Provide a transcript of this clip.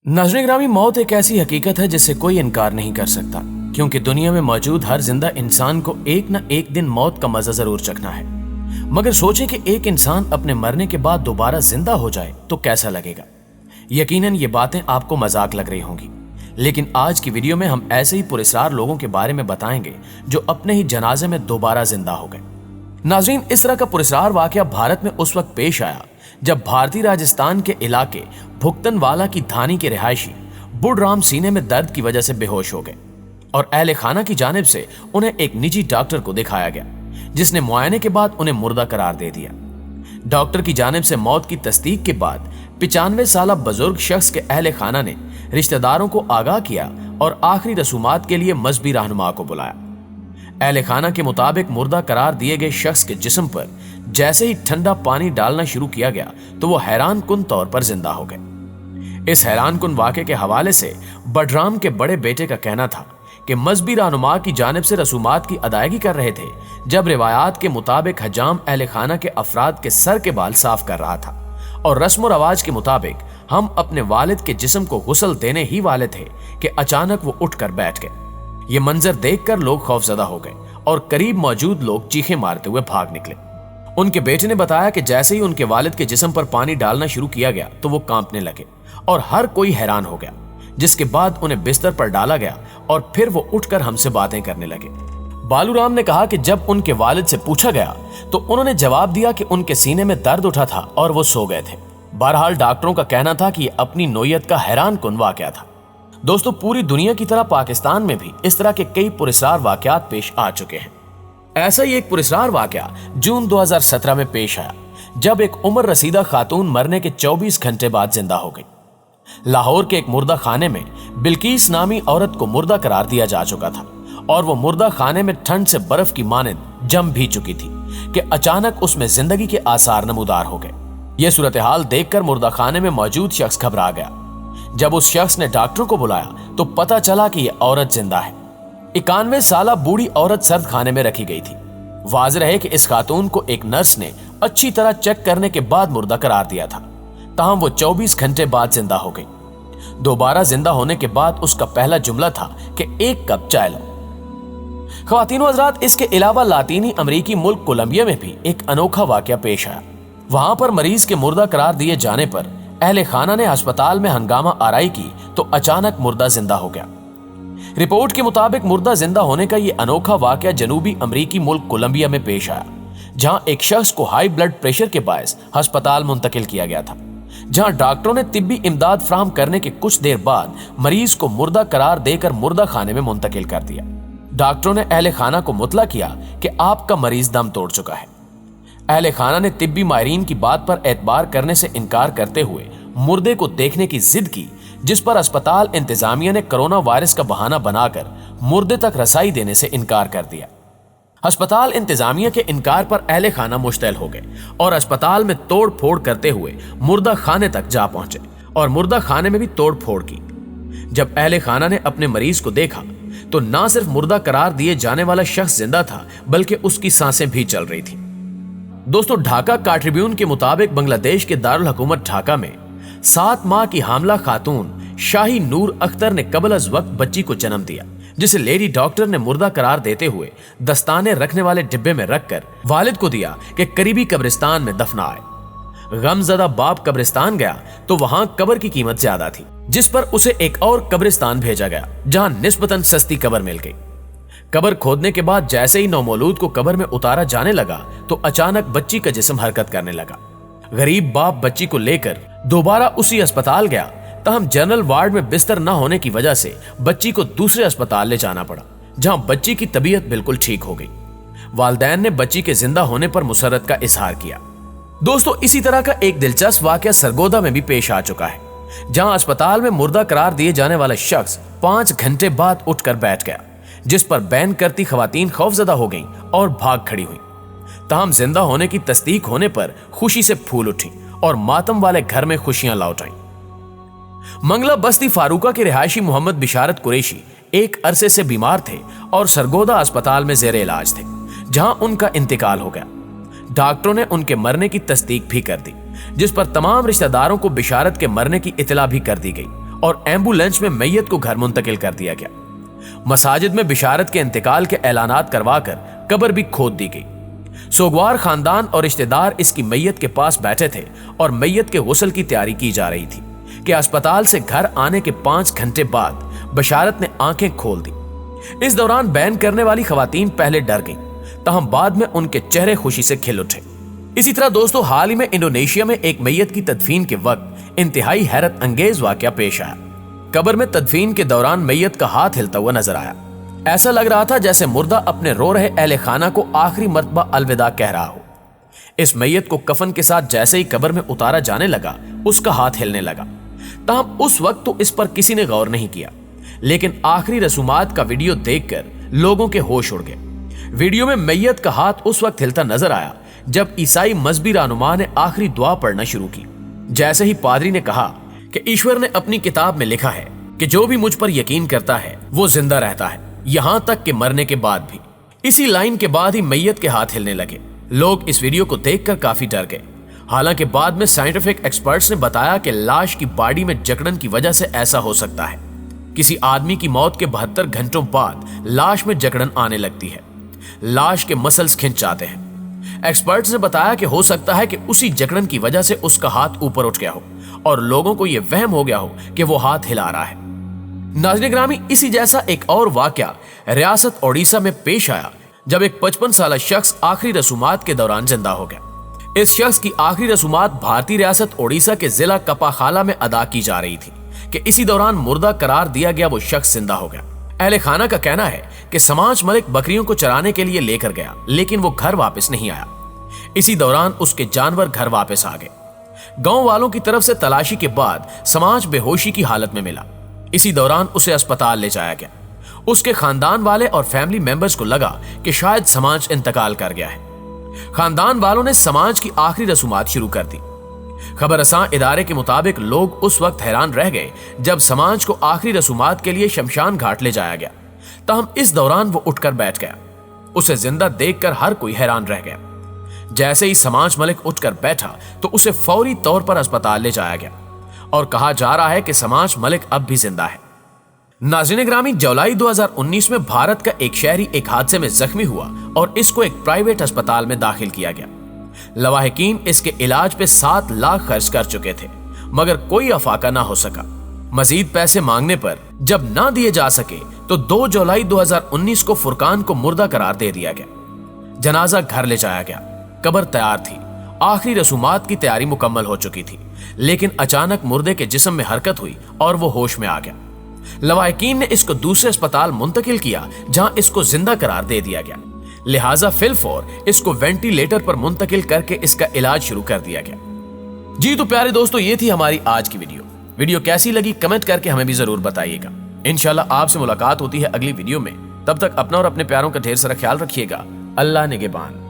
नाज़रीन ग्रामी, मौत एक ऐसी हकीकत है जिससे कोई इनकार नहीं कर सकता, क्योंकि दुनिया में मौजूद हर जिंदा इंसान को एक न एक दिन मौत का मजा जरूर चखना है। मगर सोचें कि एक इंसान अपने मरने के बाद दोबारा जिंदा हो जाए तो कैसा लगेगा। यकीनन ये बातें आपको मजाक लग रही होंगी, लेकिन आज की वीडियो में हम ऐसे ही पुरस्कार लोगों के बारे में बताएंगे जो अपने ही जनाजे में दोबारा जिंदा हो गए। नाज़रीन, इस तरह का पुरस्कार वाकया भारत में उस वक्त पेश आया जब भारतीय राजस्थान के इलाके भुक्तनवाला की धानी के रिहायशी बुढ़राम सीने में दर्द की वजह से बेहोश हो गए और अहले खाना की जानिब से उन्हें एक निजी डॉक्टर को दिखाया गया, जिसने मुआयने के बाद उन्हें मुर्दा करार दे दिया। डॉक्टर की जानिब से मौत की तस्दीक के बाद 95 साल बुजुर्ग शख्स के अहले खाना ने रिश्तेदारों को आगाह किया और आखिरी रसूमात के लिए मजहबी रहनुमा को बुलाया। अहले खाना के मुताबिक मुर्दा करार दिए गए शख्स के जिस्म पर जैसे ही ठंडा पानी डालना शुरू किया गया तो वो हैरान कुन तौर पर जिंदा हो गए। इस हैरान कुन वाक़े के हवाले से बडराम के बड़े बेटे का कहना था कि मजहबी रहनुमा की जानिब से रसूमात की अदायगी कर रहे थे जब रिवायात के मुताबिक हजाम अहले खाना के अफराद के सर के बाल साफ कर रहा था और रस्म रवाज के मुताबिक हम अपने वालिद के जिस्म को गुस्ल देने ही वाले थे कि अचानक वो उठकर बैठ गए। ये मंजर देखकर लोग खौफजदा हो गए और करीब मौजूद लोग चीखें मारते हुए भाग निकले। उनके बेटे ने बताया कि जैसे ही उनके वालिद के जिस्म पर पानी डालना शुरू किया गया तो वो कांपने लगे और हर कोई हैरान हो गया, जिसके बाद उन्हें बिस्तर पर डाला गया और फिर वो उठकर हमसे बातें करने लगे। बालूराम ने कहा कि जब उनके वालिद से पूछा गया तो उन्होंने जवाब दिया कि उनके सीने में दर्द उठा था और वो सो गए थे। बहरहाल डॉक्टरों का कहना था कि अपनी नोयत का हैरान कुन वाकया था। दोस्तों, पूरी दुनिया की तरह पाकिस्तान में भी इस तरह के कई पुरस्कार वाकयात पेश आ चुके हैं। ऐसा ही एक पुरस्कार वाकया जून 2017 में पेश आया जब एक उम्र रसीदा खातून मरने के 24 घंटे बाद जिंदा हो गई। लाहौर के एक मुर्दा खाने में बिल्किस नामी औरत को मुर्दा करार दिया जा चुका था और वो मुर्दा खाने में ठंड से बर्फ की मानंद जम भी चुकी थी कि अचानक उसमें जिंदगी के आसार नमूदार हो गए। यह सूरत हाल देखकर मुर्दा खाने में मौजूद शख्स घबरा गया। जब उस शख्स ने डॉक्टर को बुलाया तो पता चला कि यह औरत जिंदा है। 91 साल बूढ़ी औरत सर्द खाने में रखी गई थी। वाज़ेह रहे कि इस खातून को एक नर्स ने अच्छी तरह चेक करने के बाद मुर्दा करार दिया था, ताहम वो 24 घंटे बाद जिंदा हो गई। दोबारा जिंदा होने के बाद उसका पहला जुमला था कि एक कप चाय लो। ख्वातीन व हज़रात, इसके अलावा लातीनी अमरीकी मुल्क कोलंबिया में भी एक अनोखा वाकया पेश आया। वहां पर मरीज के मुर्दा करार दिए जाने पर अहले खाना ने अस्पताल में हंगामा आराई की तो अचानक मुर्दा जिंदा हो गया। रिपोर्ट के मुताबिक मुर्दा जिंदा होने का यह अनोखा वाकया जनूबी अमरीकी मुल्क कोलंबिया में पेश आया, जहां एक शख्स को हाई ब्लड प्रेशर के बायस अस्पताल मुंतकिल किया गया था, जहां डॉक्टरों ने तिब्बी इमदाद फराहम करने के कुछ देर बाद मरीज को मुर्दा करार देकर मुर्दा खाने में मुंतकिल कर दिया। डॉक्टरों ने अहले खाना को मुतला किया कि आपका मरीज दम तोड़ चुका है। अहले खाना ने तिब्बी माहिरीन की बात पर एतबार करने से इनकार करते हुए मुर्दे को देखने की जिद की, जिस पर अस्पताल इंतजामिया ने कोरोना वायरस का बहाना बनाकर मुर्दे तक रसाई देने से इनकार कर दिया। अस्पताल इंतजामिया के इनकार पर अहले खाना मुश्तैल हो गए और अस्पताल में तोड़ फोड़ करते हुए मुर्दा खाने तक जा पहुंचे और मुर्दा खाने में भी तोड़ फोड़ की। जब अहले खाना ने अपने मरीज को देखा तो ना सिर्फ मुर्दा करार दिए जाने वाला शख्स जिंदा था बल्कि उसकी सांसें भी चल रही थी। दोस्तों, ढाका का ट्रिब्यून के मुताबिक बांग्लादेश के दारुल हुकूमत ढाका में 7 माह की हामला खातून शाही नूर अख्तर ने कबल अज वक्त बच्ची को जन्म दिया, जिसे लेडी डॉक्टर ने मुर्दा करार देते हुए दस्ताने रखने वाले डिब्बे में रखकर वालिद को दिया कि करीबी कब्रिस्तान में दफनाए। गमजदा बाप कब्रिस्तान गया तो वहां कब्र की कीमत ज्यादा थी, जिस पर उसे एक और कब्रिस्तान भेजा गया जहां निस्बतन सस्ती कब्र मिल गई। कब्र खोदने के बाद जैसे ही नौमौलूद को कब्र में उतारा जाने लगा तो अचानक बच्ची का जिस्म हरकत करने लगा। गरीब बाप बच्ची को लेकर दोबारा उसी अस्पताल गया, तहम जनरल वार्ड में बिस्तर न होने की वजह से बच्ची को दूसरे अस्पताल ले जाना पड़ा, जहां बच्ची की तबीयत बिल्कुल ठीक हो गई। वालिदैन ने बच्ची के जिंदा होने पर मुसर्रत का इजहार किया। दोस्तों, इसी तरह का एक दिलचस्प वाकया सरगोदा में भी पेश आ चुका है, जहां अस्पताल में मुर्दा करार दिए जाने वाला शख्स 5 घंटे बाद उठकर बैठ गया, जिस पर बैन करती खवातीन खौफजदा हो गईं और भाग खड़ी हुई। ताहम जिंदा होने की तस्दीक होने पर खुशी से फूल उठी और मातम वाले घर में खुशियां लौट आईं। मंगला बस्ती फारूका के रिहायशी मोहम्मद बिशारत कुरैशी एक अरसे से बीमार थे और सरगोदा अस्पताल में जेर इलाज थे, जहां उनका इंतकाल हो गया। डॉक्टरों ने उनके मरने की तस्दीक भी कर दी, जिस पर तमाम रिश्तेदारों को बिशारत के मरने की इतला भी कर दी गई और एम्बुलेंस में मैयत को घर मुंतकिल कर दिया गया। मसाजिद में बिशारत के इंतकाल के ऐलानात करवाकर कब्र भी खोद दी गई। सोगवार खानदान और रिश्तेदार इसकी मैयत के पास बैठे थे और मैयत के गुस्ल की तैयारी की जा रही थी कि अस्पताल से घर आने के 5 घंटे बाद बशारत ने आंखें खोल दी। इस दौरान बैन करने वाली खवातीन पहले डर गईं, तहम बाद में उनके चेहरे खुशी से खिल उठे। इसी तरह दोस्तों, हाल ही में इंडोनेशिया में एक मैयत की तदफीन के वक्त इंतहाई हैरत अंगेज वाकया पेश आया। कब्र में तदफीन के दौरान मैयत का हाथ हिलता हुआ नजर आया। ऐसा लग रहा था जैसे मुर्दा अपने रो रहे अहले खाना को आखिरी मर्तबा अलविदा कह रहा हो। इस मैयत को कफन के साथ जैसे ही कब्र में उतारा जाने लगा, उसका हाथ हिलने लगा। ताहम उस वक्त तो इस पर किसी ने गौर नहीं किया, लेकिन आखिरी रसूमात का वीडियो देखकर लोगों के होश उड़ गए। वीडियो में मैयत का हाथ उस वक्त हिलता नजर आया जब ईसाई मजहबी रहनुमा ने आखिरी दुआ पढ़ना शुरू की। जैसे ही पादरी ने कहा कि ईश्वर ने अपनी किताब में लिखा है कि जो भी मुझ पर यकीन करता है वो जिंदा रहता है, यहां तक कि मरने के बाद भी। इसी लाइन के बाद ही मैयत के हाथ हिलने लगे। लोग इस वीडियो को देखकर काफी डर गए। हालांकि बाद में साइंटिफिक एक्सपर्ट्स ने बताया कि लाश की बॉडी में जकड़न की वजह से ऐसा हो सकता है। किसी आदमी की मौत के 72 घंटों बाद लाश में जकड़न आने लगती है, लाश के मसल्स खिंच जाते हैं। एक्सपर्ट्स ने बताया कि हो सकता है कि उसी जकड़न की वजह से उसका हाथ ऊपर उठ गया हो और लोगों को यह वहम हो गया हो कि वो हाथ हिला रहा है। नाज़रीन ग्रामी, इसी जैसा एक और वाकया रियासत ओडिशा में पेश आया जब एक 55 साल शख्स आखिरी रसूमात के दौरान जिंदा हो गया। इस शख्स की आखिरी रसूमात भारतीय रियासत ओडिशा के जिला कपाखाला में अदा की जा रही थी कि इसी दौरान मुर्दा करार दिया गया वो शख्स जिंदा हो गया। अहले खाना का कहना है कि समाज मलिक बकरियों को चराने के लिए लेकर गया, लेकिन वो घर वापस नहीं आया। इसी दौरान उसके जानवर घर वापस आ गए। गांव वालों की तरफ से तलाशी के बाद समाज बेहोशी की हालत में मिला। इसी दौरान उसे अस्पताल ले जाया गया। उसके खानदान वाले और फैमिली मेंबर्स को लगा कि शायद समाज इंतकाल कर गया है। खानदान वालों ने समाज की आखिरी रसूमात शुरू कर दी। खबरसां इदारे के मुताबिक लोग उस वक्त हैरान रह गए जब समाज को आखिरी रसूमात के लिए शमशान घाट ले जाया गया। ताहम इस दौरान वो उठकर बैठ गया। उसे जिंदा देखकर हर कोई हैरान रह गया। जैसे ही समाज मलिक उठकर बैठा तो उसे फौरी तौर पर अस्पताल ले जाया गया और कहा जा रहा है कि समाज मलिक अब भी जिंदा है। नाज़रीन ग्रामी, जुलाई 2019 में भारत का एक शहरी एक हादसे में जख्मी हुआ और इसको एक प्राइवेट अस्पताल में दाखिल किया गया। लवाहिकीन इसके इलाज पे 7 लाख खर्च कर चुके थे, मगर कोई अफाका ना हो सका। मजीद पैसे मांगने पर जब ना दिए जा सके तो 2 जुलाई 2019 को फुरकान को मुर्दा करार दे दिया गया। जनाजा घर ले जाया गया। कब्र तैयार थी, आखिरी रसूमात की तैयारी मुकम्मल हो चुकी थी, लेकिन अचानक मुर्दे के जिस्म में हरकत हुई और वो होश में आ गया। लवाहिकीन ने इसको दूसरे अस्पताल मुंतकिल किया जहां इसको जिंदा करार दे दिया गया। लिहाजा फिलफौर इसको वेंटिलेटर पर मुंतकिल करके इसका इलाज शुरू कर दिया गया। जी तो प्यारे दोस्तों, ये थी हमारी आज की वीडियो कैसी लगी कमेंट करके हमें भी जरूर बताइएगा। इंशाल्लाह आपसे मुलाकात होती है अगली वीडियो में। तब तक अपना और अपने प्यारों का ढेर सारा ख्याल रखिएगा। अल्लाह निगहबान।